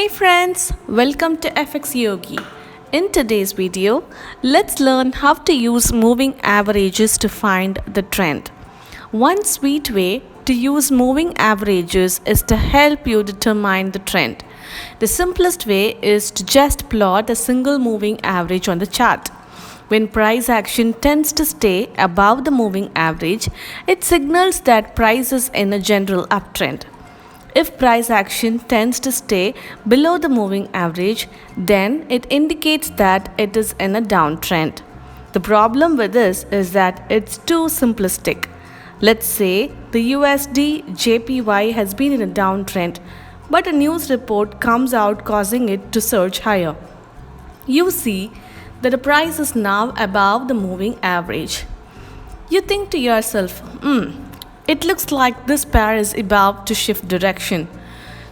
Hey friends, welcome to FX Yogi. In today's video, let's learn how to use moving averages to find the trend. One sweet way to use moving averages is to help you determine the trend. The simplest way is to just plot a single moving average on the chart. When price action tends to stay above the moving average, it signals that price is in a general uptrend. If price action tends to stay below the moving average, then it indicates that it is in a downtrend. The problem with this is that it's too simplistic. Let's say the USD JPY has been in a downtrend, but a news report comes out causing it to surge higher. You see that the price is now above the moving average. You think to yourself, it looks like this pair is about to shift direction.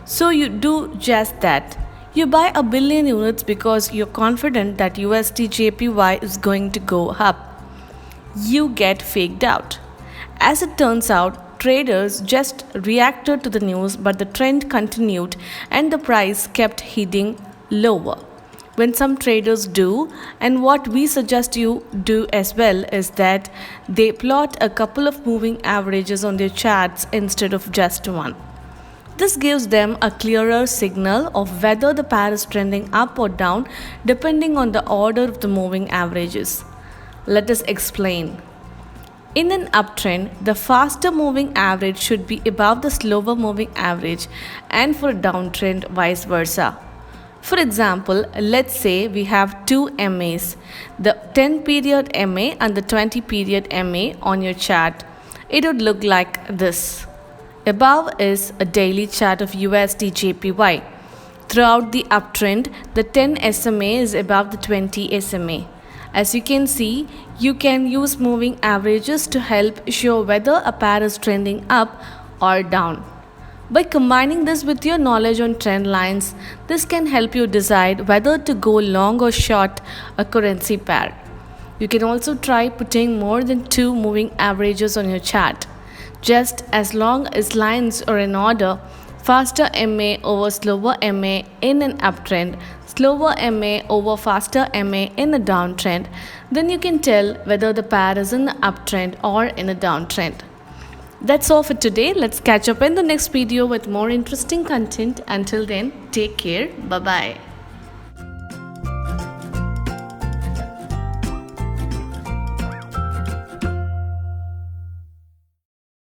So you do just that. You buy a billion units because you're confident that USD JPY is going to go up. You get faked out. As it turns out, traders just reacted to the news, but the trend continued and the price kept heading lower. When some traders do, and what we suggest you do as well, is that they plot a couple of moving averages on their charts instead of just one. This gives them a clearer signal of whether the pair is trending up or down depending on the order of the moving averages. Let us explain. In an uptrend, the faster moving average should be above the slower moving average, and for a downtrend, vice versa. For example, let's say we have two MAs, the 10 period MA and the 20 period MA on your chart. It would look like this. Above is a daily chart of USD JPY. Throughout the uptrend, the 10 SMA is above the 20 SMA. As you can see, you can use moving averages to help show whether a pair is trending up or down. By combining this with your knowledge on trend lines, this can help you decide whether to go long or short a currency pair. You can also try putting more than two moving averages on your chart. Just as long as lines are in order, faster MA over slower MA in an uptrend, slower MA over faster MA in a downtrend, then you can tell whether the pair is in the uptrend or in a downtrend. That's all for today. Let's catch up in the next video with more interesting content. Until then, take care. Bye-bye.